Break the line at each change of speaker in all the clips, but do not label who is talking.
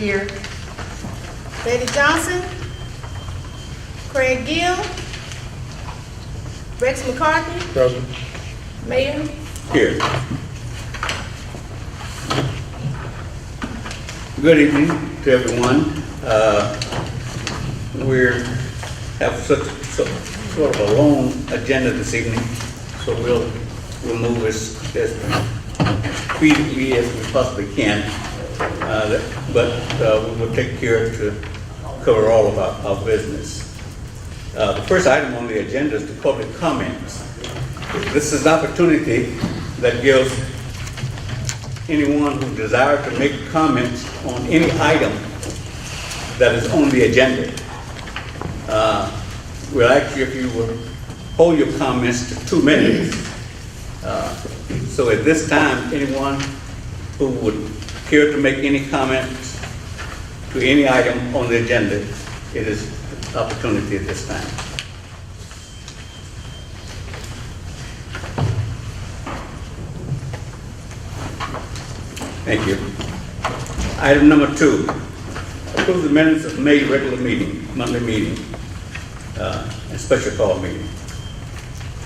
Here.
Betty Johnson, Craig Gill, Rex McCarthy,
Present.
Mayor.
Here. Good evening to everyone. We have sort of a long agenda this evening, so we'll move as speedily as we possibly can. But we will take care to cover all of our business. The first item on the agenda is the public comments. This is an opportunity that gives anyone who desires to make comments on any item that is on the agenda. We'll ask you if you will hold your comments to 2 minutes. So at this time, anyone who would care to make any comments to any item on the agenda, it is the opportunity at this time. Thank you. Item number 2, approve the minutes of May regular meeting, Monday meeting, and special call meeting.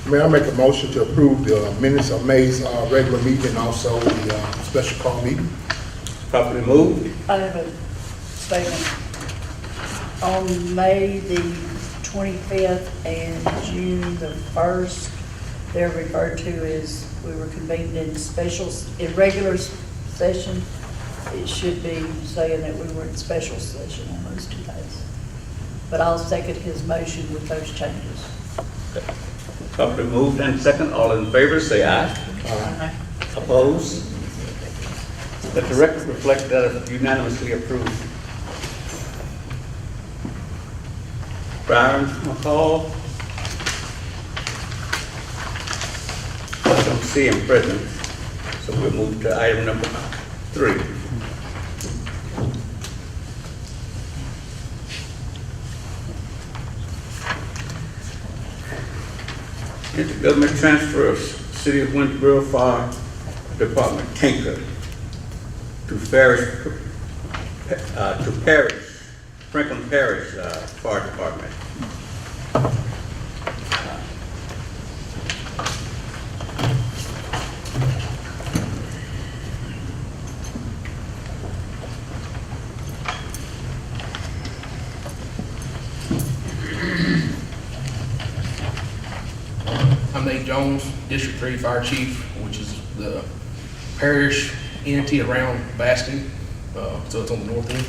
May I make a motion to approve the minutes of May's regular meeting and also the special call meeting?
Properly moved.
I have a statement. On May the 25th and June the 1st, they're referred to as, we were convened in regular session. It should be saying that we were in special session on those 2 days. But I'll second his motion with those changes.
Properly moved and second. All in favor, say aye.
Aye.
Opposed? Let the record reflect that it's unanimously approved. Byron McCall. I don't see him present, so we'll move to item number 3. Intergovernmental transfer of City of Winsboro Fire Department tanker to Franklin Parish Fire Department.
I'm Nate Jones, District 3 Fire Chief, which is the parish entity around Baskin, so it's on the north end.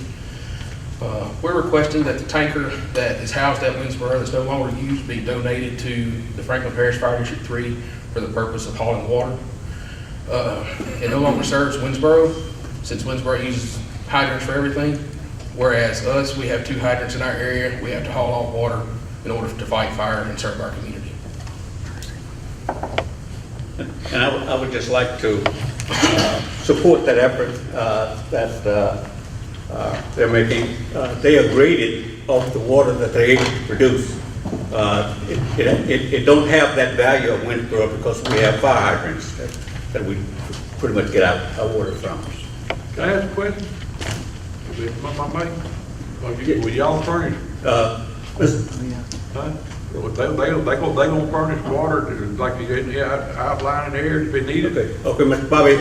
We're requesting that the tanker that is housed at Winsboro that's no longer used be donated to the Franklin Parish Fire District 3 for the purpose of hauling water. It no longer serves Winsboro, since Winsboro uses hydrants for everything, whereas us, we have 2 hydrants in our area. We have to haul all water in order to fight fire and serve our community.
And I would just like to support that effort that they're making. They are graded off the water that they're able to produce. It don't have that value of Winsboro because we have fire hydrants that we pretty much get our water from.
Can I ask a question? Will y'all furnish?
Mr.
Huh? They gonna furnish water to, like you get outline in there if it needed?
Okay, Mr. Bobby,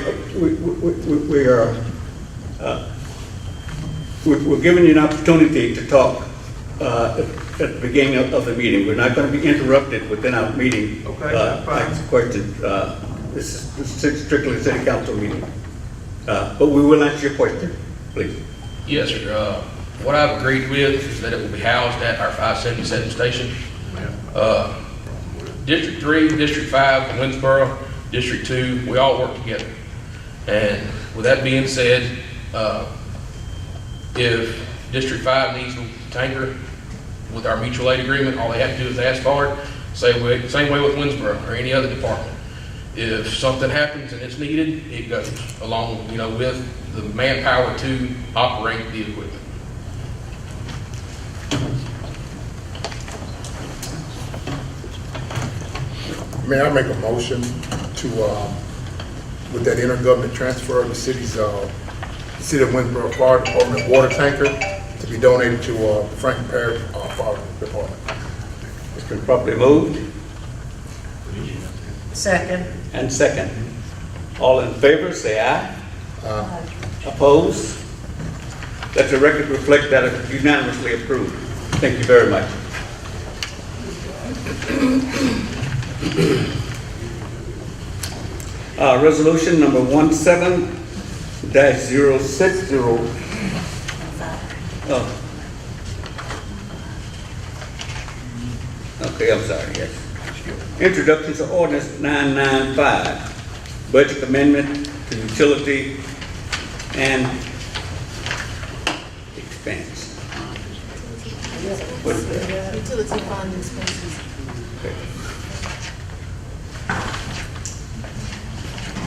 we're giving you an opportunity to talk at the beginning of the meeting. We're not going to be interrupted within our meeting.
Okay, that's fine.
Ask questions. This is strictly a city council meeting. But we will answer your question, please.
Yes, sir. What I've agreed with is that it will be housed at our 577 station. District 3, District 5, Winsboro, District 2, we all work together. And with that being said, if District 5 needs a tanker with our mutual aid agreement, all they have to do is ask for it. Same way with Winsboro or any other department. If something happens and it's needed, it goes along, with the manpower to operate the equipment.
May I make a motion to, with that intergovernment transfer of the city's City of Winsboro Fire Department water tanker to be donated to the Franklin Parish Fire Department.
It's been properly moved
Second.
and second. All in favor, say aye. Opposed? Let the record reflect that it's unanimously approved. Thank you very much. Resolution number 17-060. Oh. Okay, I'm sorry, yes. Introduction to ordinance 995, budget amendment to utility and expense. What is that?
Utility fund expenses.
Okay.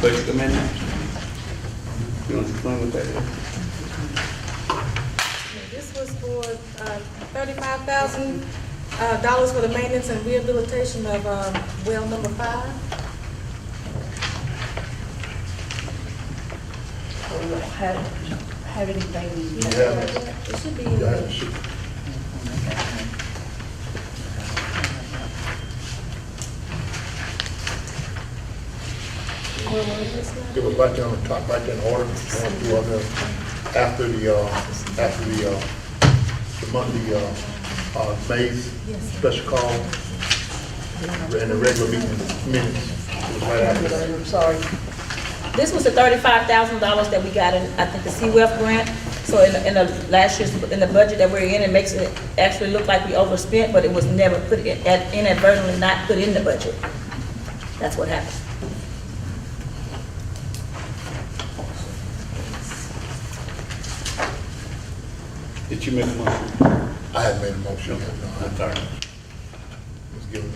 Budget amendment? You want to explain what that is?
This was for $35,000 dollars for the maintenance and rehabilitation of well number 5.
We don't have anything.
Yeah.
It should be in
Yeah,
there.
it should- It was right there on the top, right there in order, going through on there, after the monthly, May's special call, and the regular meeting minutes. It was right after that.
I'm sorry.
This was the $35,000 that we got in, I think, the CWEF grant. So in the last year's, in the budget that we're in, it makes it actually look like we overspent, but it was never put in, inadvertently not put in the budget. That's what happened.
Did you make a motion?
I had made a motion. No,
I'm sorry.
was given,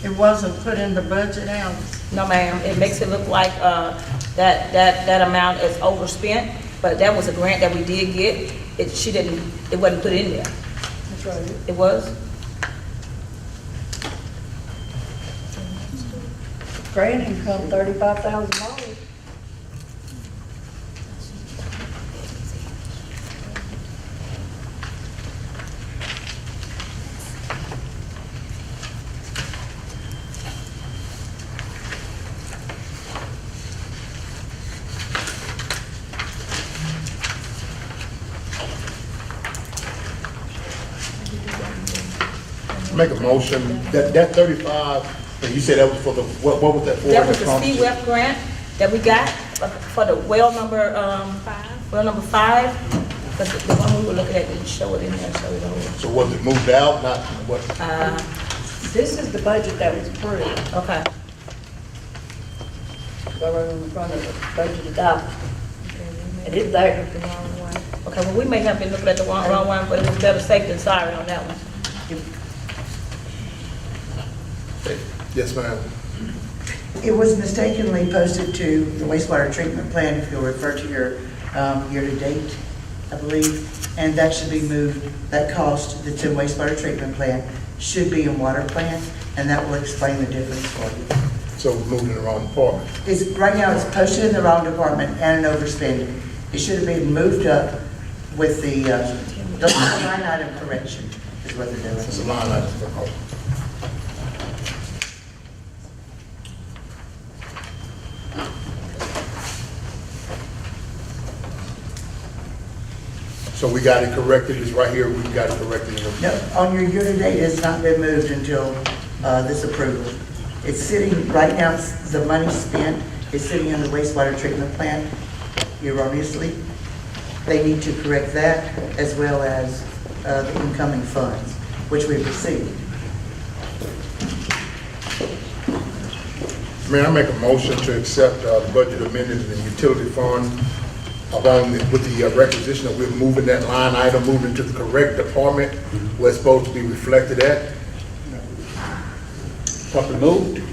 It wasn't put in the budget, Alice.
No, ma'am, it makes it look like, that amount is overspent, but that was a grant that we did get. It wasn't put in there.
That's right.
It was?
Grant income, $35,000.
make a motion, that 35, and you said that was for the, what was that for?
That was the CWEF grant that we got for the well number,
5.
well number 5. Because the one we were looking at didn't show it in there, so it over.
So was it moved out, not, what?
This is the budget that was approved.
Okay.
Go right on the front of the budget adopted. It is there.
Okay, well, we may have been looking at the wrong one, but it was better safe than sorry on that one.
Yes, ma'am.
It was mistakenly posted to the wastewater treatment plant, if you'll refer to your year-to-date, I believe, and that should be moved. That cost that's in wastewater treatment plant should be in water plant, and that will explain the difference for you.
So we moved in the wrong department.
Right now, it's posted in the wrong department and an overspending. It should have been moved up with the line item correction, is what they're doing.
It's a line item for cost. So we got it corrected, it's right here, we got it corrected.
No, on your year-to-date, it's not been moved until this approval. It's sitting, right now, the money spent is sitting in the wastewater treatment plant erroneously. They need to correct that as well as the incoming funds, which we've received.
Mayor, I make a motion to accept the budget amendment in the utility fund along with the requisition that we're moving that line item, moving to the correct department where it's supposed to be reflected at.
Properly moved.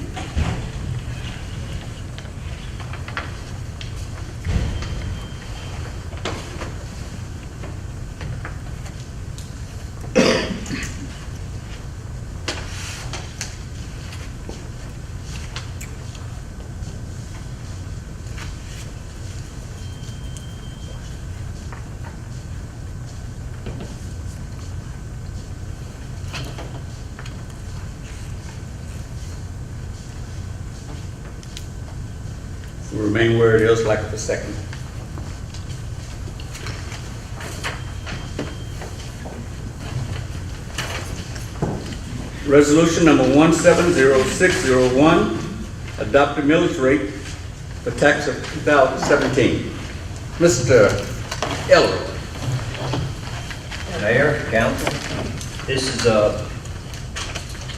will remain where it is like the second. Resolution number 170601, adopt a millage rate for tax of 2017. Mr. Eller.
Mayor, council, this is a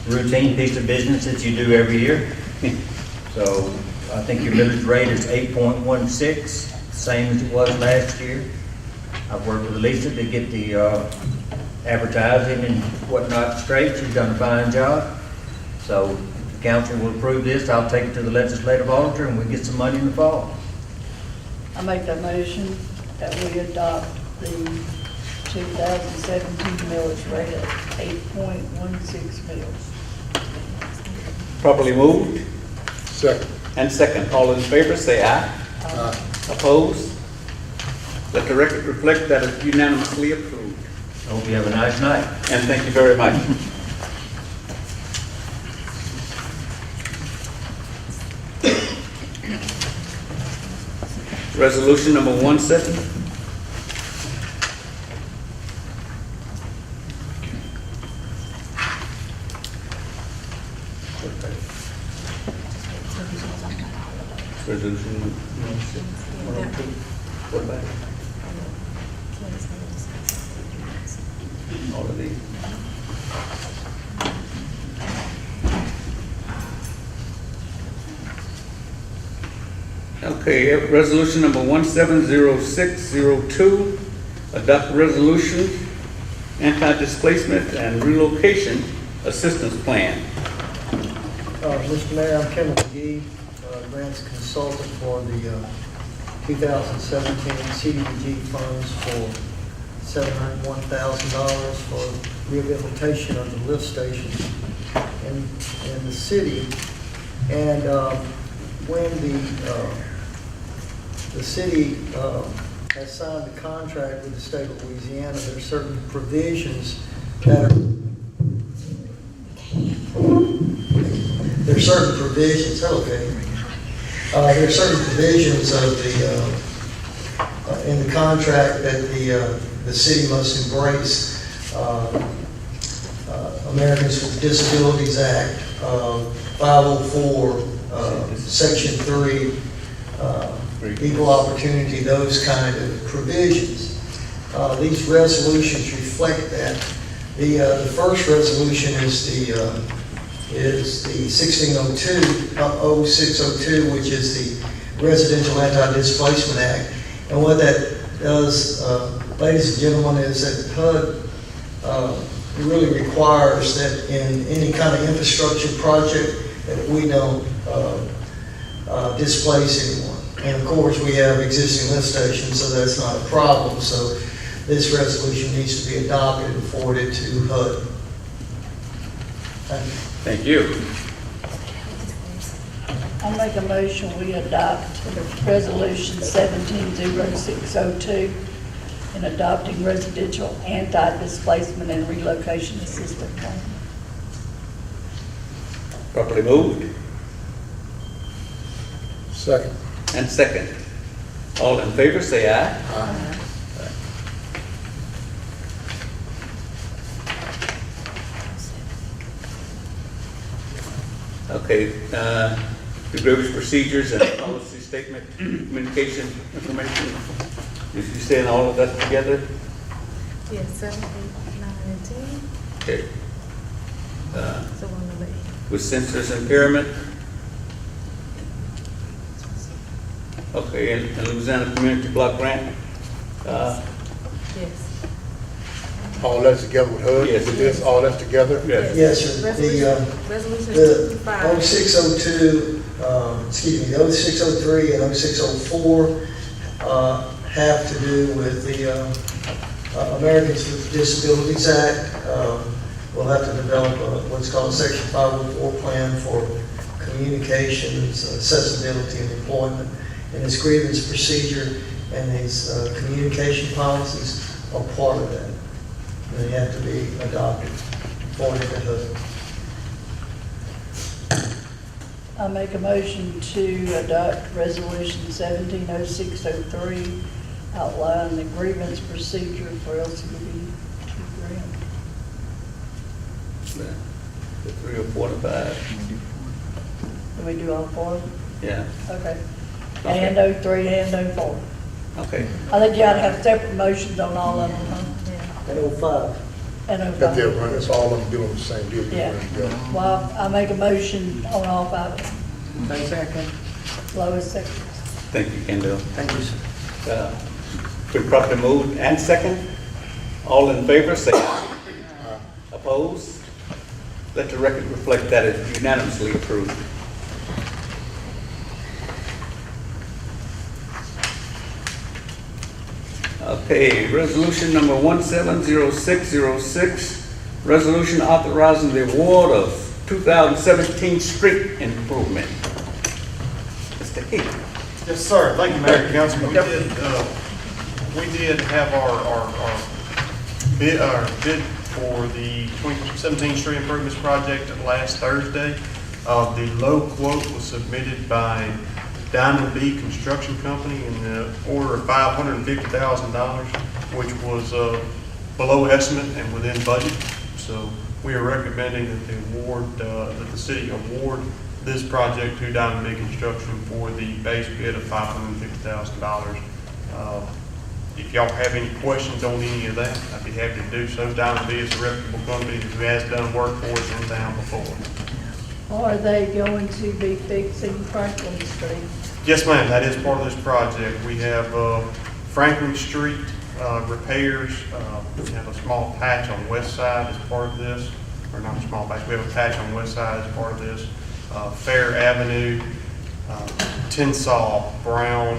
routine piece of business that you do every year. So I think your millage rate is 8.16, same as it was last year. I've worked with Lisa to get the advertising and whatnot straight. She's done a fine job. So if the council will approve this, I'll take it to the legislative auditor and we get some money in the fall.
I make that motion that we adopt the 2017 millage rate at 8.16 mils.
Properly moved
Second.
and second. All in favor, say aye.
Aye.
Opposed? Let the record reflect that it's unanimously approved.
I hope you have a nice night.
And thank you very much. Resolution number 17. Resolution 102. What about it? All of these. Okay, resolution number 170602, adopt resolution, anti-displacement and relocation assistance plan.
Mr. Mayor, I'm Kevin McGee, grants consultant for the 2017 CDBG funds for $701,000 for rehabilitation of the lift stations in the city. And when the city has signed a contract with the state of Louisiana, there are certain provisions that are There are certain provisions of the in the contract that the city must embrace. Americans with Disabilities Act, 504, Section 3, equal opportunity, those kind of provisions. These resolutions reflect that. The first resolution is the 0602, which is the Residential Anti-Displacement Act. And what that does, ladies and gentlemen, is that HUD really requires that in any kind of infrastructure project that we don't displace anyone. And of course, we have existing lift stations, so that's not a problem. So this resolution needs to be adopted and forwarded to HUD. Thank you.
Thank you.
I'll make a motion, we adopt resolution 170602 in adopting residential anti-displacement and relocation assistance plan.
Properly moved
Second.
and second. All in favor, say aye.
Aye.
Okay, the grievance procedures and policy statement, communication information. Is you saying all of that together?
Yes, 7, 8, 9, and 10.
Okay.
So on the left.
With census impairment? Okay, and Louisiana Community Block Grant?
Yes.
All that's together with HUD?
Yes.
With this, all that's together?
Yes.
Yes, sir.
Resolution
The
255.
0602, the 0603 and 0604 have to do with the Americans with Disabilities Act. We'll have to develop what's called a Section 504 plan for communications, accessibility, and employment. And his grievance procedure and his communication policies are part of that. And they have to be adopted, forwarded to HUD.
I I make a motion to adopt resolution 170603, outline the grievance procedure for LCD 2 grant.
The 3 or 4 to 5,
Do we do all four?
yeah,
Okay.
Okay.
And 03 and 04.
okay.
I think you ought to have separate motions on all of them, huh?
And 05.
And
That they'll
05.
run, it's all of them doing the same deal.
Yeah. Well, I make a motion on all 5 of them.
Second.
Lois seconds.
Thank you, Kendall.
Thank you, sir.
Been properly moved and second. All in favor, say aye. Opposed? Let the record reflect that it's unanimously approved. Okay, resolution number 170606, resolution authorizing the award of 2017 street improvement. Mr. Heath.
Yes, sir. Thank you, Mayor and Council. We did have our bid for the 2017 street improvements project last Thursday. The low quote was submitted by Diamond B Construction Company in the order of $550,000, which was below estimate and within budget. So we are recommending that the city award this project to Diamond B Construction for the base bid of $550,000. If y'all have any questions on any of that, I'd be happy to do so. Diamond B is a reputable company who has done work for us in town before.
Are they going to be fixing Franklin Street?
Yes, ma'am, that is part of this project. We have Franklin Street repairs. We have a small patch on West Side as part of this, or not a small patch, we have a patch on West Side as part of this. Fair Avenue, Tinsall, Brown,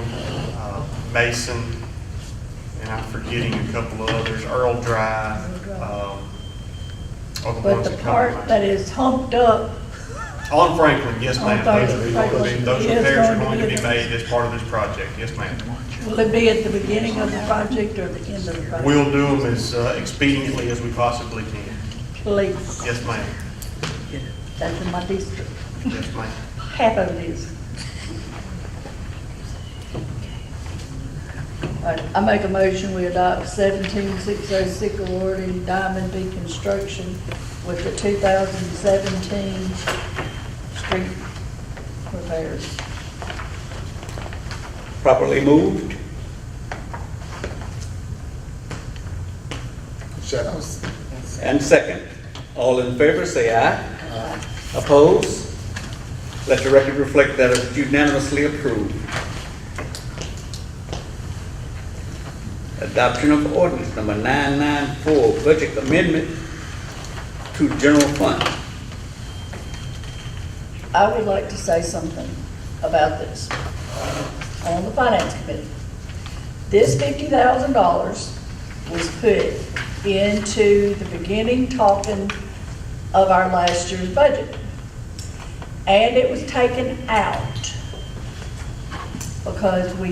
Mason, and I'm forgetting a couple of others, Earl Drive. Are the
But
ones
the
that come to
part
mind.
that is humped up,
On Franklin, yes,
On
ma'am.
Franklin.
Those
Yes,
repairs are
going to
going to
be
be made as part of this project, yes, ma'am.
will it be at the beginning of the project or the end of the project?
We'll do them as expediently as we possibly can.
Please,
Yes, ma'am.
that's in my district.
Yes, ma'am.
Half of it is. All right, I make a motion, we adopt 17606 awarding Diamond B Construction with the 2017 street repairs.
Properly moved.
Second.
And second. All in favor, say aye. Opposed? Let the record reflect that it's unanimously approved. Adoption of ordinance number 994, budget amendment to general fund.
I would like to say something about this on the finance committee. This $50,000 was put into the beginning talking of our last year's budget. And it was taken out because we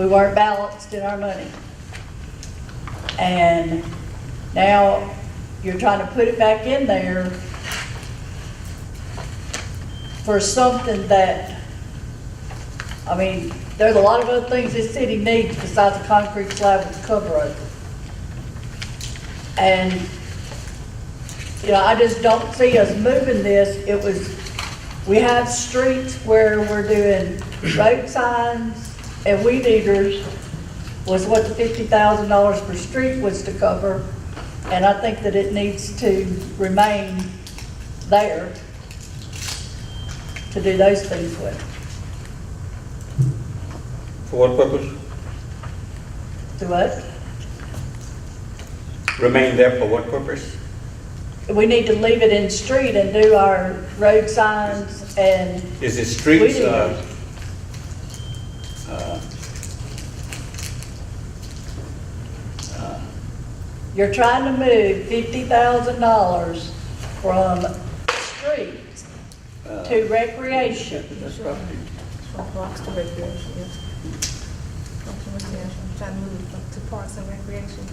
weren't balanced in our money. And now you're trying to put it back in there for something that, I mean, there's a lot of other things this city needs besides a concrete slab with a cover over it. And, you know, I just don't see us moving this. We have streets where we're doing road signs and weed eaters was what the $50,000 per street was to cover. And I think that it needs to remain there to do those things with.
For what purpose?
Do what?
Remain there for what purpose?
We need to leave it in street and do our road signs and
Is it streets,
We need you're trying to move $50,000 from streets to recreation.
From parks to recreation, yes. From recreation, I'm trying to move to parks and recreation.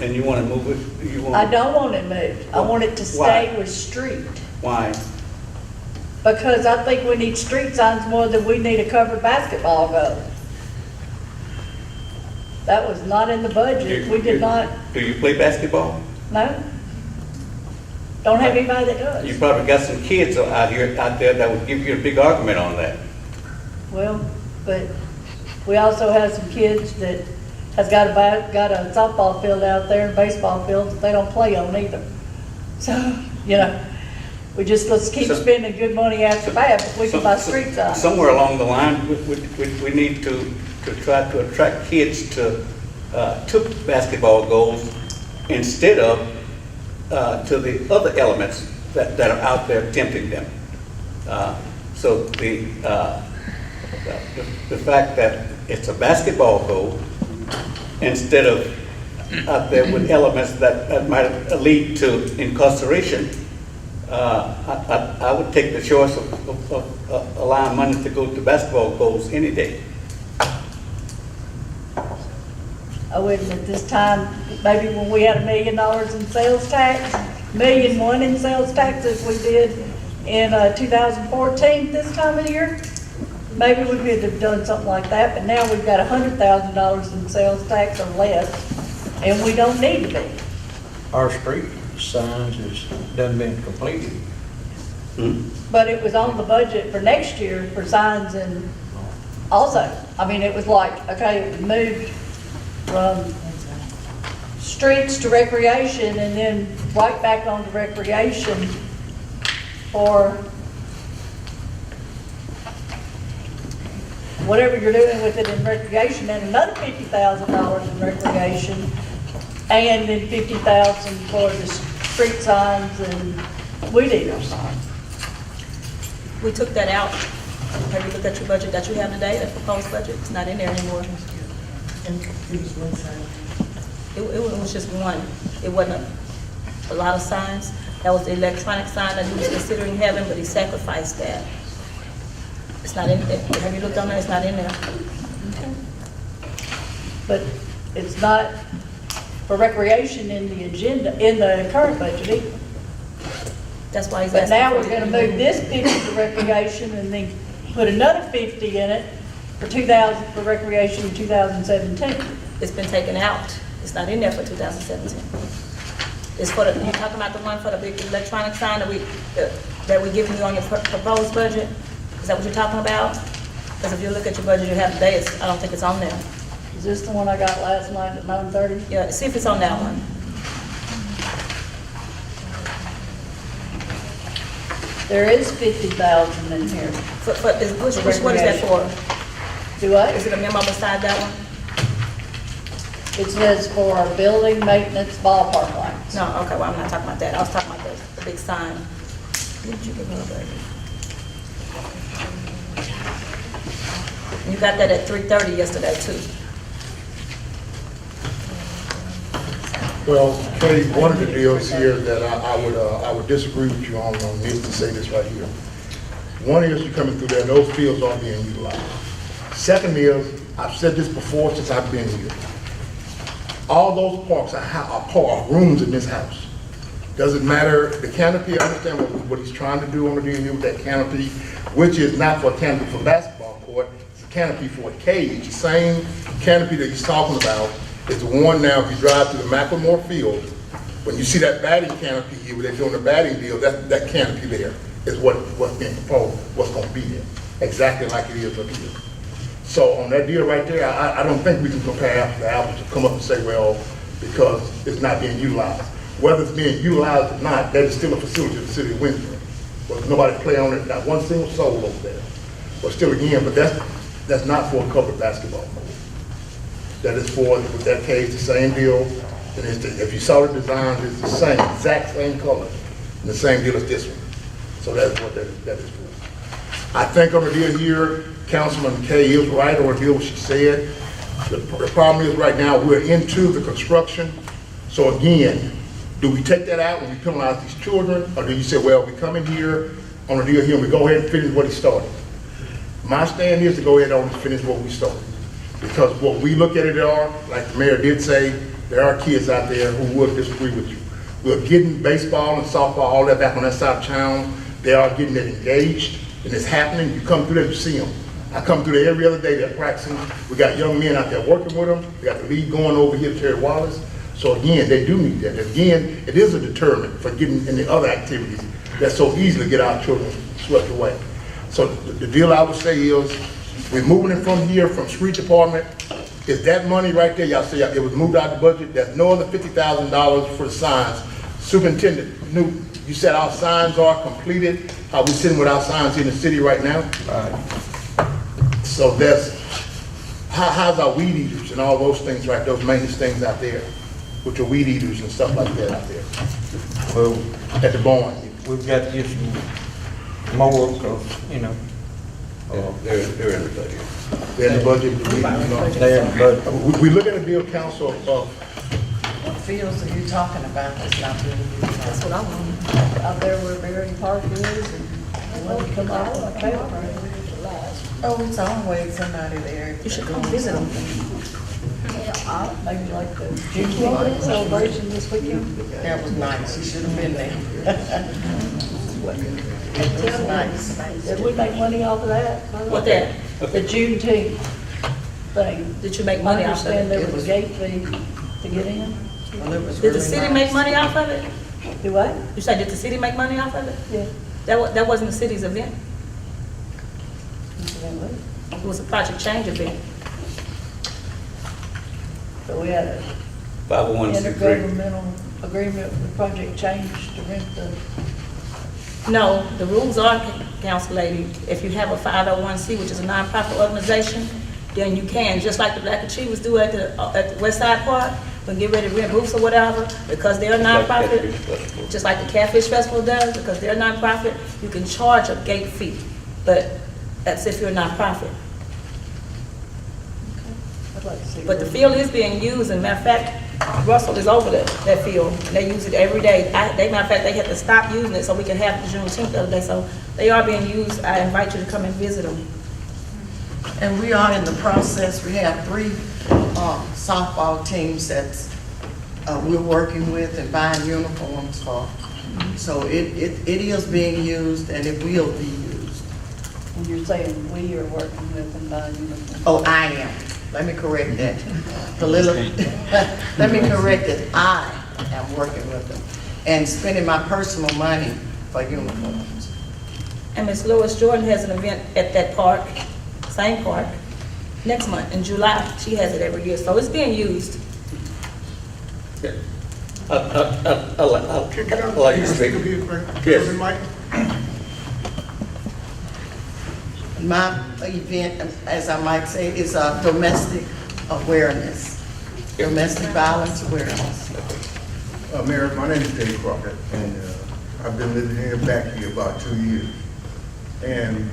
And you wanna move it, you want?
I don't want it moved. I want it to
Why?
stay with street.
Why?
Because I think we need street signs more than we need a covered basketball goal. That was not in the budget. We did not,
Do you play basketball?
no? Don't have anybody that
You
does.
probably got some kids out there that would give you a big argument on that.
Well, but we also have some kids that has got a softball field out there, and baseball field that they don't play on either. So, you know, let's keep
So-
spending good money after that, but we can buy street signs.
Somewhere along the line, we need to try to attract kids to basketball goals instead of to the other elements that are out there tempting them. So the fact that it's a basketball goal instead of out there with elements that might lead to incarceration, I would take the choice of allowing money to go to basketball goals any day.
I wouldn't at this time, maybe when we had $1 million in sales tax, $1.1 million in sales tax as we did in 2014 this time of year, maybe we could have done something like that, but now we've got $100,000 in sales tax or less, and we don't need to be.
Our street signs done been completed.
But it was on the budget for next year for signs and also, I mean, it was like, okay, it moved from streets to recreation and then right back on to recreation for whatever you're doing with it in recreation, and another $50,000 in recreation, and then $50,000 for the street signs and weed eater signs.
We took that out. Have you looked at your budget that you have today, the proposed budget? It's not in there anymore.
And it was one side.
It was just one. It wasn't a lot of signs. That was the electronic sign that he was considering having, but he sacrificed that. It's not in there. Have you looked on there? It's not in there.
But it's not for recreation in the agenda, in the current budget either.
That's why he's
But
asking.
now
for
we're
it.
gonna move this 50 to recreation and then put another 50 in it for 2,000 for recreation in 2017.
It's been taken out. It's not in there for 2017. It's for the, you're talking about the one for the big electronic sign that we're giving you on your proposed budget? Is that what you're talking about? Because if you look at your budget you have today, I don't think it's on there.
Is this the one I got last night at 9:30?
Yeah, see if it's on that one.
There is 50,000 in here.
Which one is that for?
Do I?
Is it a memo beside that one?
It says for building maintenance ballpark lights.
No, okay, well, I'm not talking about that. I was talking about the big sign. Did you give her a budget? You got that at 3:30 yesterday, too.
Well, Katie, one of the deals here that I would disagree with you on this, to say this right here. One is you're coming through there, those fields aren't being utilized. Second is, I've said this before since I've been here. All those parks are rooms in this house. Doesn't matter, the canopy, I understand what he's trying to do on the deal here with that canopy, which is not for a canopy for basketball court, it's a canopy for a cage. The same canopy that he's talking about is the one now, if you drive to the Macklemore Field, when you see that batting canopy here, where they're doing the batting deal, that canopy there is what's being proposed, what's gonna be there, exactly like it is up here. So on that deal right there, I don't think we can compare apples to apples to come up and say, well, because it's not being utilized. Whether it's being utilized or not, that is still a facility of the city of Windsor. Well, nobody play on it, not one single soul over there. But still again, but that's not for a covered basketball court. That is for, with that cage, the same deal. And if you saw the designs, it's the same, exact same color, and the same deal as this one. So that's what that is for. I think on the deal here, Councilman Kay is right on the deal what she said. The problem is right now, we're into the construction. So again, do we take that out when we penalize these children? Or do you say, well, we come in here on the deal here and we go ahead and finish what he started? My stand is to go ahead and finish what we started. Because what we look at it are, like the mayor did say, there are kids out there who would disagree with you. We're getting baseball and softball, all that back on that side of town. They are getting it engaged, and it's happening. You come through there, you see them. I come through there every other day, they're practicing. We got young men out there working with them. We got the league going over here, Terry Wallace. So again, they do need that. Again, it is a deterrent for getting in the other activities that so easily get our children swept away. So the deal I would say is, we're moving it from here, from street department. Is that money right there, y'all say it was moved out of the budget? There's no other $50,000 for the signs. Superintendent Newton, you said our signs are completed. Are we sitting with our signs in the city right now? So that's, how's our weed eaters and all those things, right, those maintenance things out there, with your weed eaters and stuff like that out there,
Well,
at the barn?
we've got to get some more, because, you know,
They're in the budget.
They're in the budget, the weed, you know.
they're, but
We look at a bill, council, of,
What fields are you talking about that's not being used?
That's what I want.
Out there where Barry Park is and when you come out on the paper.
Oh, it's always somebody there.
You should come visit them.
Maybe like the Juneteenth celebration this weekend.
That was nice, you should have been there. It was nice.
Did we make money off of that?
What that?
The Juneteenth thing.
Did you make
I
money off of
understand
it?
there was a gate fee to get in.
Well, it was
Did the
really
city
nice.
make money off of it?
Do what?
You said, did the city make money off of it?
Yeah.
That wasn't the city's event. It was a Project Change event.
So we had a
501c3.
intergovernmental agreement with Project Change to rent the,
No, the rules are, Council Lady, if you have a 501c, which is a nonprofit organization, then you can, just like the Black Achievers do at the West Side Park, when get ready to rent booths or whatever, because they're a nonprofit, just like the Catfish Festival does, because they're a nonprofit, you can charge a gate fee, but that's if you're a nonprofit.
I'd like to see.
But the field is being used, and matter of fact, Russell is over that field, and they use it every day. Matter of fact, they had to stop using it so we could have the Juneteenth the other day, so they are being used. I invite you to come and visit them.
And we are in the process, we have 3 softball teams that we're working with and buying uniforms for. So it is being used and it will be used.
And you're saying we are working with and buying uniforms.
Oh, I am. Let me correct that. Let me correct it. I am working with them and spending my personal money for uniforms.
And Ms. Lois Jordan has an event at that park, same park, next month in July. She has it every year, so it's being used.
I'll let you speak. Yes.
My event, as I might say, is a domestic awareness, domestic violence awareness.
Mayor, my name is Dave Crockett, and I've been living here back here about 2 years. And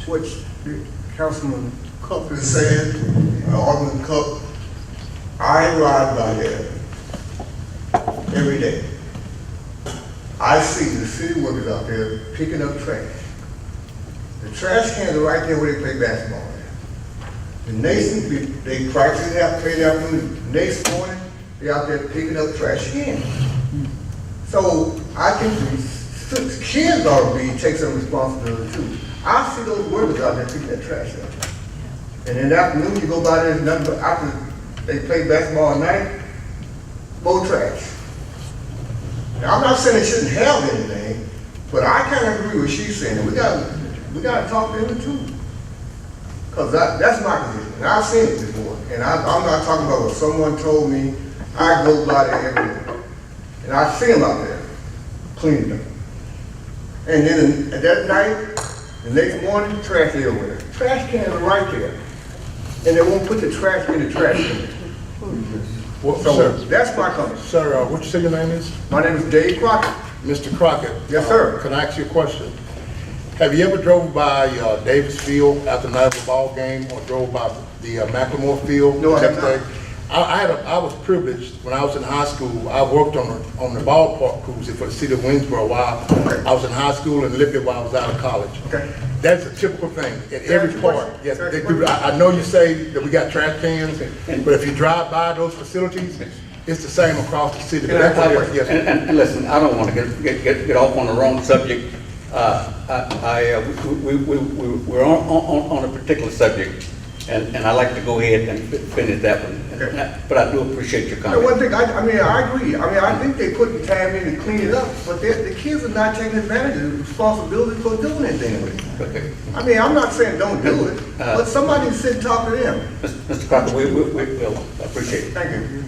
what Councilman Cup is saying, Alderman Cup, I ride by there every day. I see the city workers out there picking up trash. The trash cans are right there where they play basketball. The next, they practice it out, play it out. The next morning, they're out there picking up trash again. So I think the kids ought to take some responsibility too. I see those workers out there picking that trash up. And in the afternoon, you go by there, there's nothing but after they play basketball at night, more trash. Now, I'm not saying they shouldn't have anything, but I kind of agree with what she's saying. We gotta talk to them too. Because that's my position. And I've seen it before. And I'm not talking about what someone told me. I go by there every day. And I see them out there cleaning them. And then at that night, the next morning, trash everywhere. Trash cans are right there. And they won't put the trash in the trash can.
Well,
So
sir,
that's my comment.
sir, what you say your name is?
My name is Dave Crockett.
Mr. Crockett.
Yes, sir.
Can I ask you a question? Have you ever drove by Davis Field after the night of a ball game, or drove by the Macklemore Field?
No, I have
the next
not.
day? I was privileged, when I was in high school, I worked on the ballpark crews for the city of Winsboro a while. I was in high school and lived there while I was out of college.
Okay.
That's a typical thing in every
That's
part.
what-
Yes,
that's
they
what-
do. I know you say that we got trash cans, but if you drive by those facilities, it's the same across the city. But that's what it is, yes.
And listen, I don't want to get off on the wrong subject. We're on a particular subject, and I like to go ahead and finish that one.
Okay.
But I do appreciate your
You know, one
comment.
thing, I mean, I agree. I mean, I think they put the time in to clean it up, but the kids are not taking advantage of the responsibility for doing anything with it.
Okay.
I mean, I'm not saying don't do it, but somebody sit and talk to them.
Mr. Crocker, we'll appreciate it.
Thank you.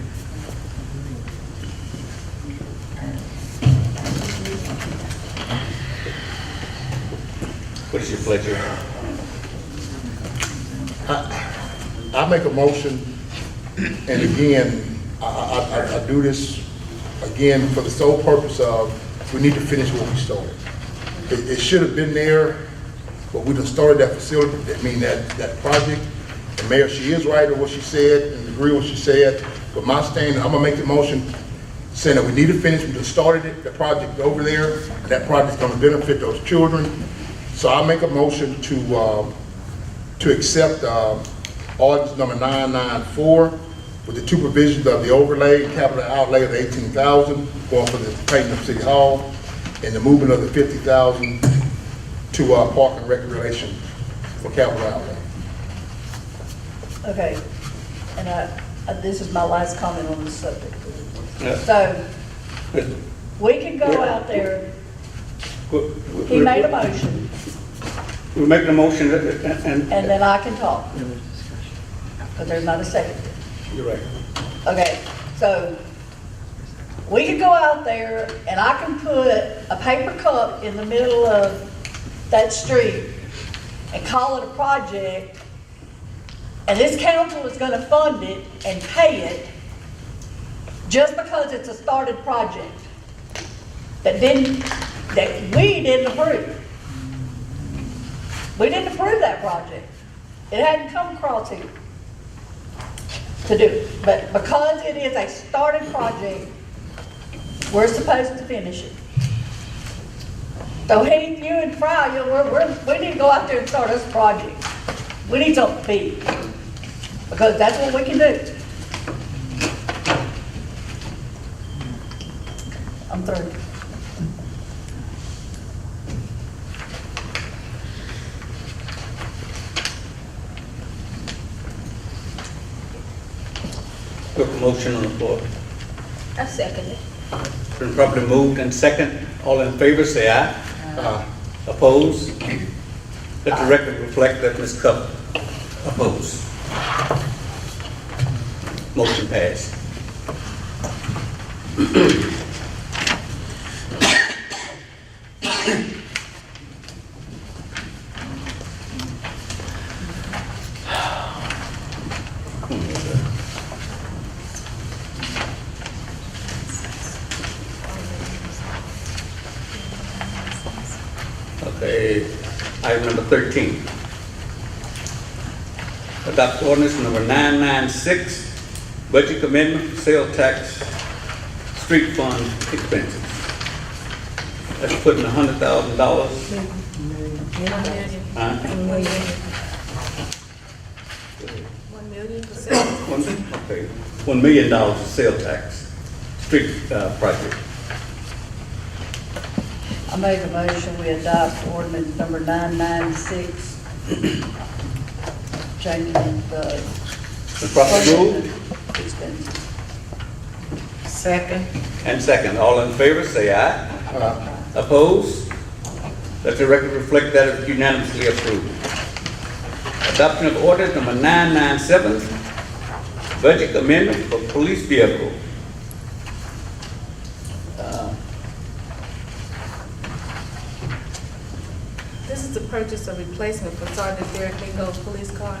What is your pleasure?
I make a motion, and again, I do this, again, for the sole purpose of, we need to finish what we started. It should have been there, but we done started that facility, that project. And Mayor, she is right in what she said, and agree with what she said, but my stand, I'm gonna make the motion saying that we need to finish, we just started it, the project over there, and that project's gonna benefit those children. So I'll make a motion to accept ordinance number 994 with the two provisions of the overlay, capital outlay of 18,000 going for the painting of City Hall, and the movement of the 50,000 to park and recreation for capital outlay.
Okay, and this is my last comment on this subject.
Yeah.
So, we can go out there, he made a motion,
We're making a motion and.
and then I can talk. But there's not a second.
You're right.
Okay, so we can go out there and I can put a paper cup in the middle of that street and call it a project, and this council is gonna fund it and pay it just because it's a started project that we didn't approve. We didn't approve that project. It hadn't come across here to do it. But because it is a started project, we're supposed to finish it. So Heath, you and Fry, we need to go out there and start this project. We need something big, because that's what we can do. I'm through.
Got a motion on the floor.
I second it.
Been properly moved and second. All in favor, say aye. Opposed? Let the record reflect that Ms. Cup opposed. Motion passed. Okay, item number 13. Adopt ordinance number 996, budget amendment, sales tax, street fund expenses. That's putting $100,000. Huh?
1 million for sales.
Okay, $1 million of sales tax, street project.
I make a motion, we adopt ordinance number 996, changing the
Been properly moved
expenses.
Second.
and second. All in favor, say aye. Opposed? Let the record reflect that it is unanimously approved. Adoption of ordinance number 997, budget amendment for police vehicle.
This is to purchase a replacement for Sergeant Derek Mingo's police car.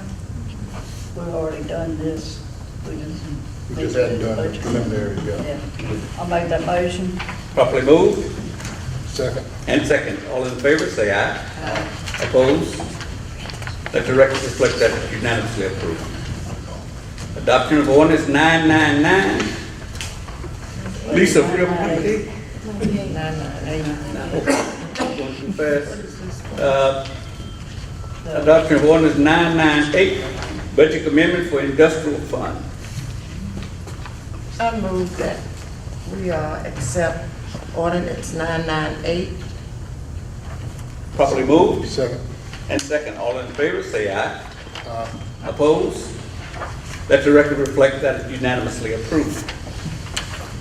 We've already done this, we
We just hadn't done the preliminary, yeah.
Yeah, I'll make that motion.
Properly moved
Second.
and second. All in favor, say aye. Opposed? Let the record reflect that it is unanimously approved. Adoption of ordinance 999. Lisa, real quickly. Going too fast. Adoption of ordinance 998, budget amendment for industrial fund.
I move that we accept ordinance 998.
Properly moved
Second.
and second. All in favor, say aye. Opposed? Let the record reflect that it's unanimously approved.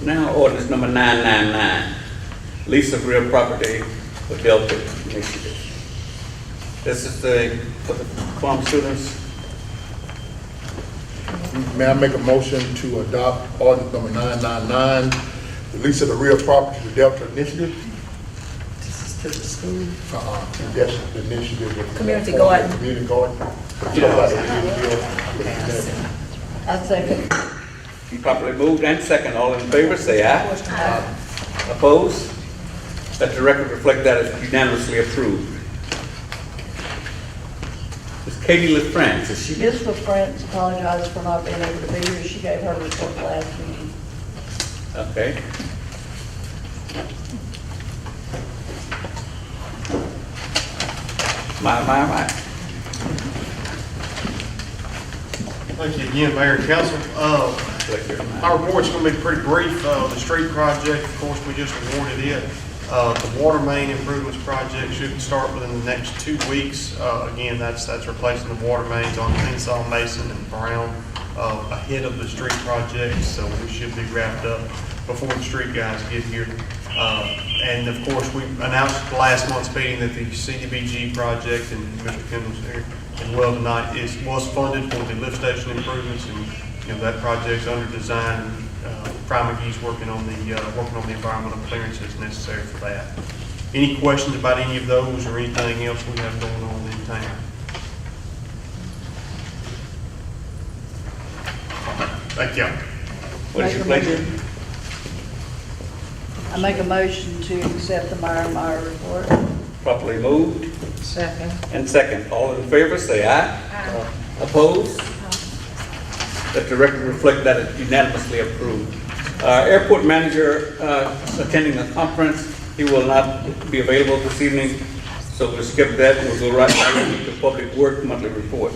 Now, ordinance number 999, lease of real property for Delta Initiative. This is for the pharmaceuticals.
May I make a motion to adopt ordinance number 999, the lease of the real property to Delta Initiative?
This is to the school.
Yes, the initiative. with-
Community garden.
Community garden.
I second.
Properly moved and second. All in favor, say aye. Opposed? Let the record reflect that it's unanimously approved. Ms. Katie LaFrance, is she?
Ms. LaFrance apologizes for not being able to be here. She gave her report last meeting.
Okay. My.
Thank you again, Mayor and Council. My report's going to be pretty brief. The street project, of course, we just awarded it. The water main improvements project should start within the next 2 weeks. Again, that's replacing the water mains on Insall, Mason, and Brown ahead of the street project, so we should be wrapped up before the street guys get here. And of course, we announced at the last month's meeting that the CDBG project, and Mr. Kendall's here as well tonight, was funded for the lift station improvements, and that project's under design. Primagie's working on the environmental clearances necessary for that. Any questions about any of those or anything else we have going on in town? Thank you.
What is your pleasure?
I make a motion to accept the Meyer report.
Properly moved
Second.
and second. All in favor, say aye. Opposed? Let the record reflect that it's unanimously approved. Airport manager attending a conference. He will not be available this evening, so we'll skip that. We'll go right to the public work monthly report.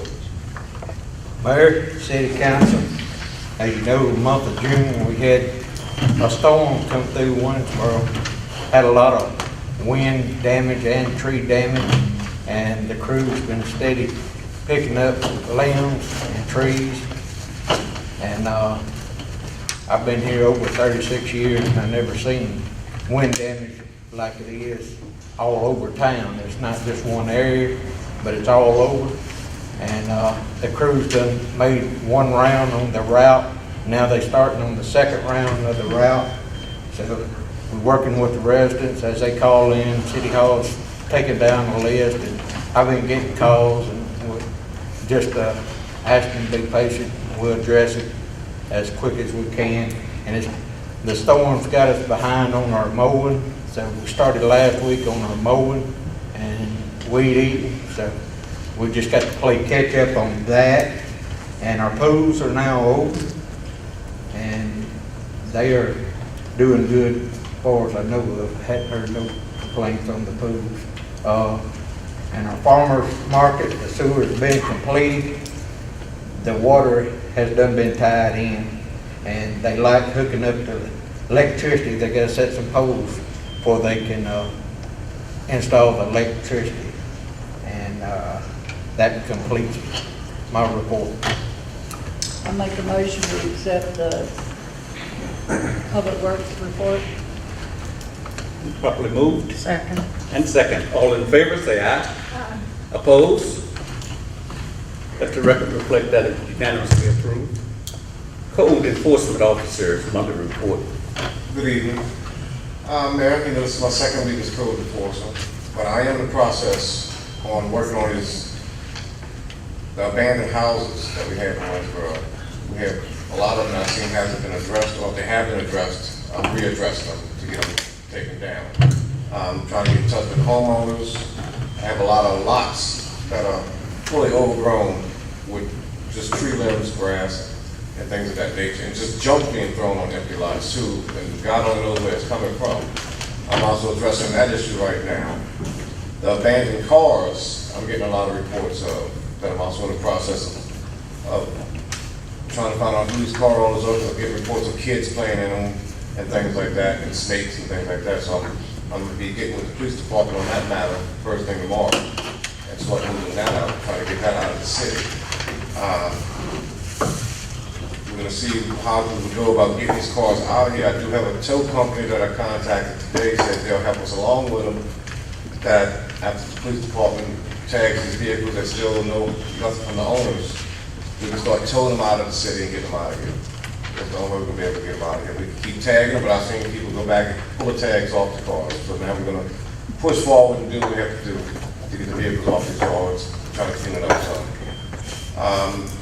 Mayor, City Council, as you know, the month of June, we had a storm come through Winsboro. Had a lot of wind damage and tree damage, and the crew's been steady picking up limbs and trees. And I've been here over 36 years, and I've never seen wind damage like it is all over town. It's not just one area, but it's all over. And the crew's done made one round on the route. Now they're starting on the second round of the route. So we're working with the residents as they call in. City Hall's taking down the list, and I've been getting calls, and we're just asking to be patient. We'll address it as quick as we can. And the storm's got us behind on our mowing. So we started last week on our mowing and weed eating. So we just got to play catch up on that. And our pools are now open, and they are doing good as far as I know of. Hadn't heard no complaints on the pools. And our farmers market, the sewer's been completed. The water has done been tied in, and they like hooking up to electricity. They gotta set some poles before they can install the electricity. And that completes my report.
I make a motion to accept the public works report.
Properly moved
Second.
and second. All in favor, say aye. Opposed? Let the record reflect that it's unanimously approved. Code enforcement officers, monthly report.
Good evening. Mayor, I think this is my second week as code enforcement, but I am in the process on working on the abandoned houses that we have in Winsboro. We have a lot of them I've seen hasn't been addressed, or if they have been addressed, I'm readdressing them to get them taken down. I'm trying to get in touch with homeowners. I have a lot of lots that are fully overgrown with just tree limbs, grass, and things of that nature, and just junk being thrown on empty lots too, and God only knows where it's coming from. I'm also addressing that issue right now. The abandoned cars, I'm getting a lot of reports of, that I'm also in the process of trying to find out who these car owners are. I'm getting reports of kids playing in them and things like that, and snakes and things like that, so I'm gonna be getting with the police department on that matter first thing tomorrow, and start moving that out, trying to get that out of the city. We're gonna see how we can go about getting these cars out of here. I do have a tow company that I contacted today, said they'll help us along with them, that after the police department tags these vehicles that still know nothing from the owners, we can start towing them out of the city and get them out of here. That's the only way we're gonna be able to get them out of here. We can keep tagging them, but I've seen people go back and pull the tags off the cars. So now we're gonna push forward and do what we have to do to get the vehicles off these roads, try to clean it up some.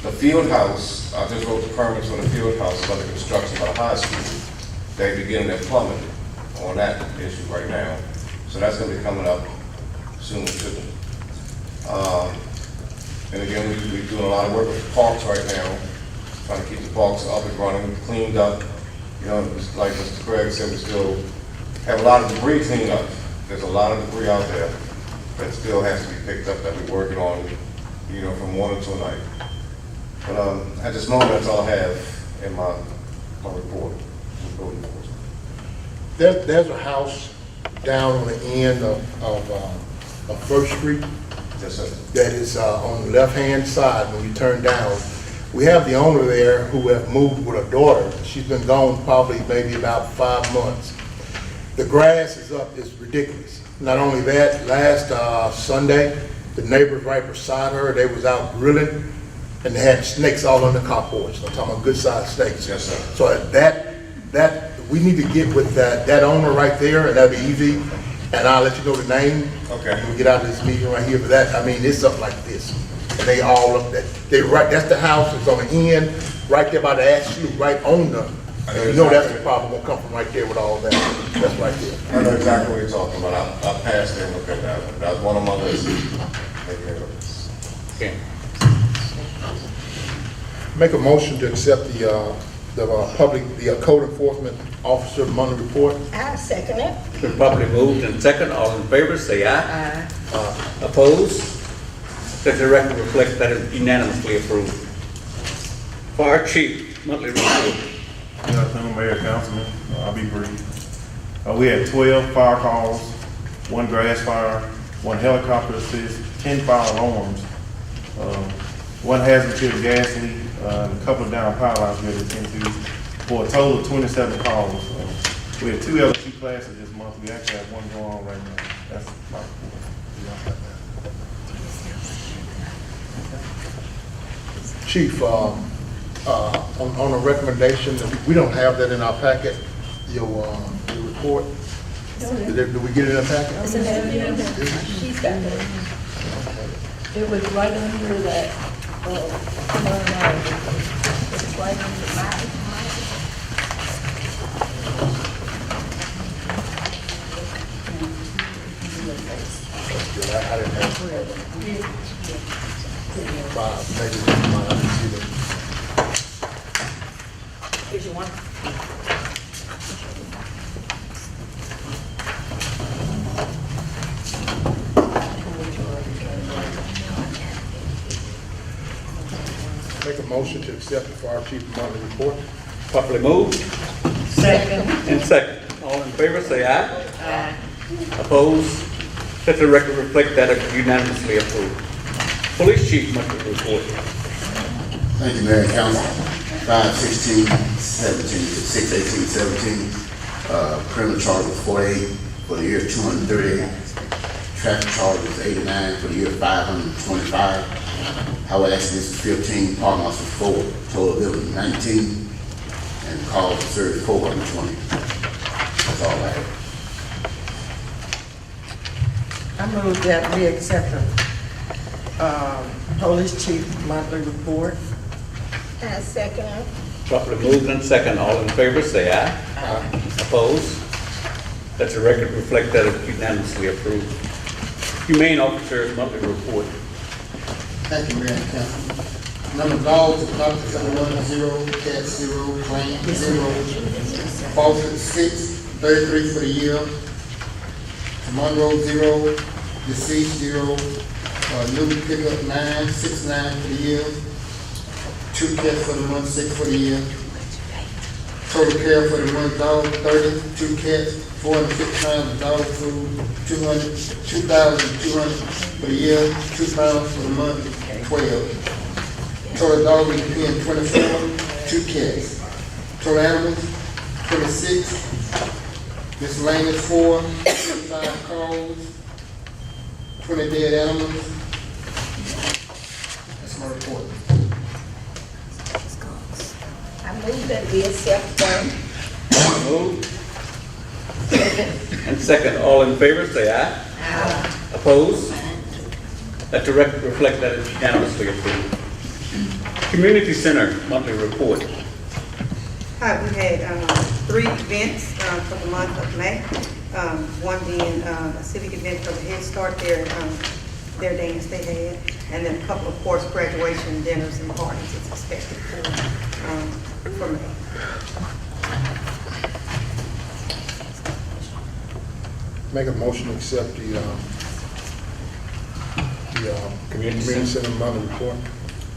The field house, I just wrote the permits for the field house is under construction by the high school. They beginning their plumbing on that issue right now. So that's gonna be coming up soon too. And again, we're doing a lot of work with parks right now, trying to keep the parks up and running, cleaned up. You know, just like Mr. Craig said, we still have a lot of debris cleaned up. There's a lot of debris out there that still has to be picked up that we're working on, you know, from morning till night. But at this moment, that's all I have in my report.
There's a house down on the end of First Street.
Yes, sir.
That is on the left-hand side when you turn down. We have the owner there who have moved with her daughter. She's been gone probably maybe about 5 months. The grass is up, it's ridiculous. Not only that, last Sunday, the neighbors right beside her, they was out grilling and they had snakes all on the carporch. I'm talking about good-sized snakes.
Yes, sir.
So that we need to get with that owner right there, and that'd be easy. And I'll let you know the name.
Okay.
When we get out of this meeting right here, but that, I mean, it's up like this. And they all up there. That's the house, it's on the end, right there by the ash chute, right on the, you know that's the problem gonna come from right there with all that. That's right there.
I know exactly what you're talking about. I passed there and looked at that one. That was one of my lists. Take care of it.
Okay.
Make a motion to accept the code enforcement officer monthly report.
I second it.
Been properly moved and second, all in favor, say aye. Opposed? Let the record reflect that is unanimously approved. Fire Chief, monthly report.
Good afternoon, Mayor, Councilman. I'll be brief. We had 12 fire calls, 1 grass fire, 1 helicopter assist, 10 fire alarms, 1 hazard to the gas leak, and a couple of down power lines we had to attend to, for a total of 27 calls. We had 2 LSU classes this month. We actually have 1 going on right now. That's my report.
Chief, on a recommendation, we don't have that in our packet, your report. Do we get it in a packet?
She's got it. It was right under that, it was right under mine.
I didn't have it. Maybe I didn't see it.
Here's your one.
Make a motion to accept the fire chief monthly report.
Properly moved
Second.
and second, all in favor, say aye. Aye. Opposed? Let the record reflect that is unanimously approved. Police Chief, monthly report.
Thank you, Mayor and Council. 5/16/17 to 6/18/17. Criminal charge was 48 for the year 238. Traffic charge was 89 for the year 525. Highway accidents was 15. Parking lots was 4. Total bill was 19. And calls was 420. That's all I have.
I move that we accept the police chief monthly report.
I second it.
Properly moved and second, all in favor, say aye. Aye. Opposed? Let the record reflect that it's unanimously approved. Humane Officer's monthly report.
Thank you, Mayor and Council.
Number of dogs adopted for the month, 0, cats 0, clams 0, Fawcett 6, 33 for the year, Monroe 0, deceased 0, new pickup 9, 6-9 for the year, 2 cats for the month, 6 for the year. Total care for the month, dog 30, 2 cats, 450 pounds of dog food, 2,200 for the year, 2 pounds for the month, 12. Total dog we paying 24, 2 cats. Total animals, 26. Miscellaneous 4, 5 calls, 20 dead animals. That's my report.
I move that we accept them.
Moved. And second, all in favor, say aye. Aye. Opposed? Let the record reflect that it's unanimously approved. Community Center monthly report.
Hi, we had 3 events for the month of May. One being a civic event for the Head Start, their dance they had, and then a couple of course graduation dinners and parties is expected for May.
Make a motion to accept the community center monthly report.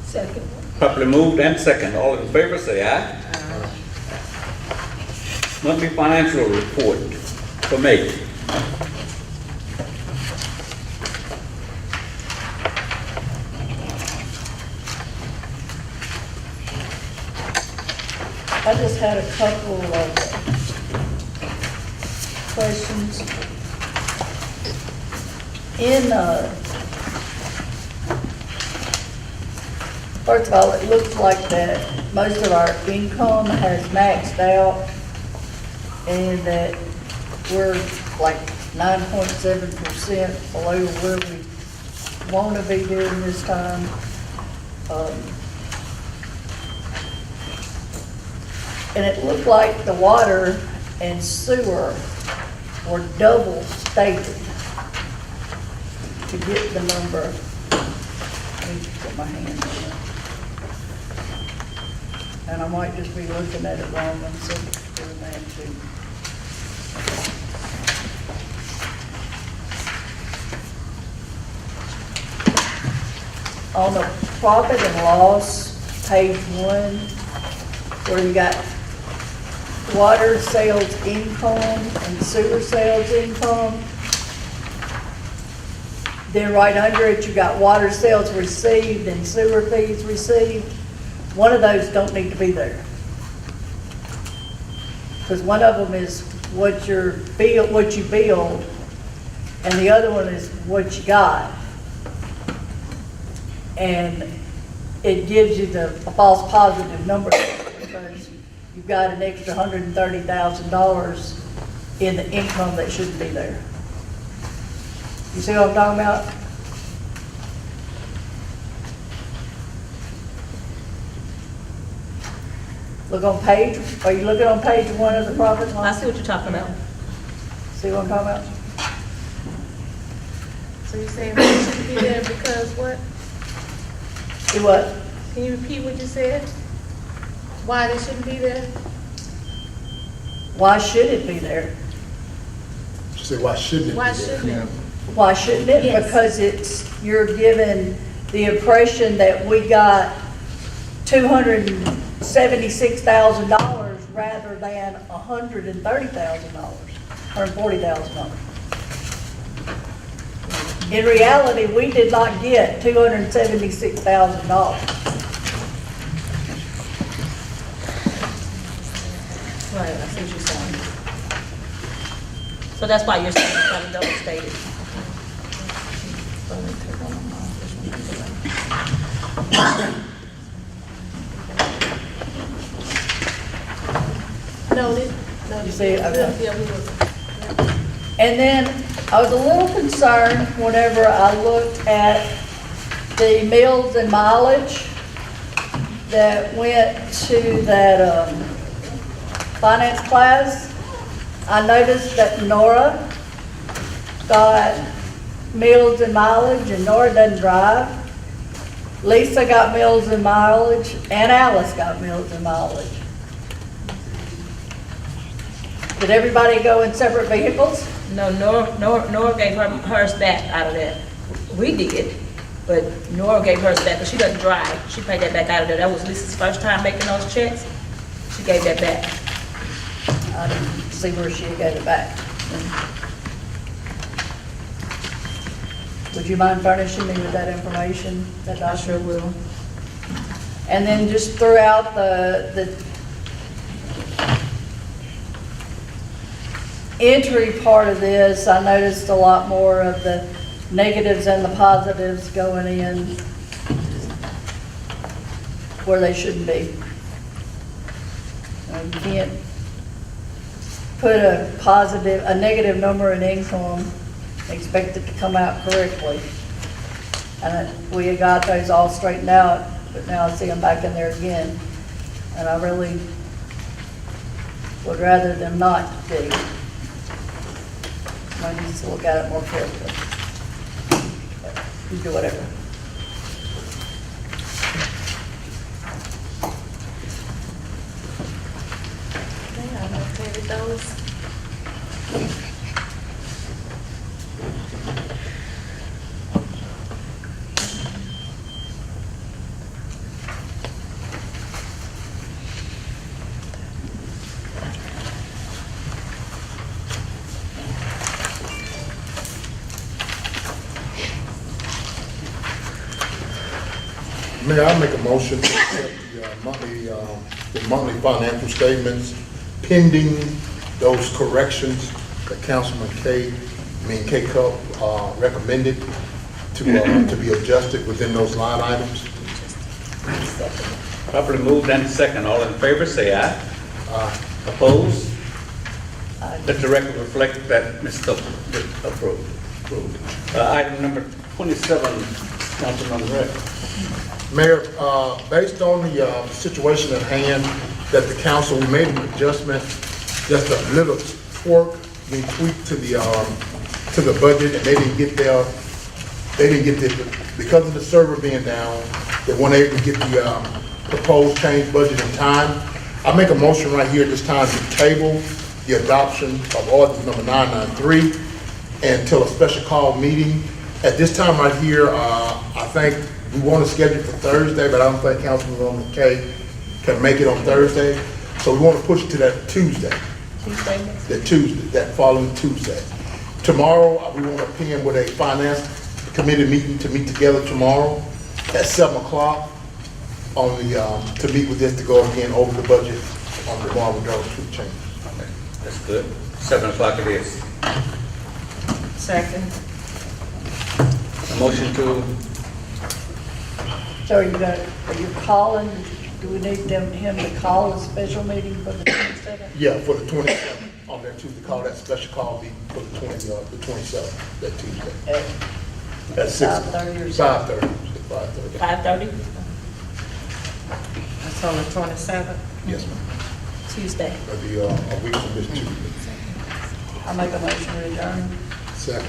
Second.
Properly moved and second, all in favor, say aye. Monthly financial report for May.
I just had a couple of questions. First of all, it looks like that most of our income has maxed out and that we're like 9.7% below where we want to be during this time. And it looked like the water and sewer were double stated to get the number. Let me put my hand on it. And I might just be looking at it wrong and so doing that too. On the profit and loss, page 1, where you got water sales income and sewer sales income. Then right under it, you got water sales received and sewer fees received. One of those don't need to be there. Because one of them is what you billed, and the other one is what you got. And it gives you the false positive number because you've got an extra $130,000 in the income that shouldn't be there. You see what I'm talking about? Look on page, are you looking on page 1 of the profit and
I
loss?
see what you're talking about.
See what I'm talking about?
So you're saying it shouldn't be there because what?
See what?
Can you repeat what you said? Why they shouldn't be there?
Why should it be there?
She said, why shouldn't it be
Why
there?
shouldn't it?
Why shouldn't it?
Yes.
Because you're given the impression that we got $276,000 rather than $130,000, $140,000. In reality, we did not get $276,000.
Right, I see what you're saying. So that's why you're saying it's probably double stated.
No,
You see, okay.
yeah, we were.
And then I was a little concerned whenever I looked at the meals and mileage that went to that finance class. I noticed that Nora got meals and mileage and Nora doesn't drive. Lisa got meals and mileage, and Alice got meals and mileage. Did everybody go in separate vehicles?
No, Nora gave hers back out of that. We did, but Nora gave hers back, because she doesn't drive. She paid that back out of there. That was Lisa's first time making those checks. She gave that back.
I didn't see where she gave it back. Would you mind furnishing me with that information? That
I sure will.
And then just throughout the entry part of this, I noticed a lot more of the negatives and the positives going in where they shouldn't be. You can't put a negative number in income, expect it to come out correctly. And we had got those all straightened out, but now I see them back in there again. And I really would rather them not be. I need to look at it more carefully. But you do whatever.
Yeah, I'm okay with those.
Mayor, I make a motion to accept the monthly financial statements pending those corrections that Councilman K Cup recommended to be adjusted within those line items.
Properly moved and second. All in favor, say aye. Opposed? Let the record reflect that Ms. Cup approved. Item number 27, Councilman Gray.
Mayor, based on the situation at hand, that the council, we made an adjustment, just a little tweak to the budget, and they didn't get because of the server being down, they weren't able to get the proposed change budget in time. I make a motion right here at this time to table the adoption of ordinance number 993 until a special call meeting. At this time right here, I think we want to schedule it for Thursday, but I don't think Councilman K can make it on Thursday. So we want to push it to that Tuesday. That following Tuesday. Tomorrow, we want to pin with a finance committee meeting to meet together tomorrow at 7 o'clock on the, to meet with this to go again over the budget on the Marvin Road Street change.
Okay, that's good. 7 o'clock it is.
Second.
A motion to,
So are you calling, do we need him to call a special meeting for the 27th?
Yeah, for the 27th, on that Tuesday, call that special call meeting for the 27th, that Tuesday. At 6.
5:30 or something?
5:30.
5:30,
That's on the 27th.
Yes, ma'am.
Tuesday.
That'll be a week from this Tuesday.
I make a motion to adjourn.
Second.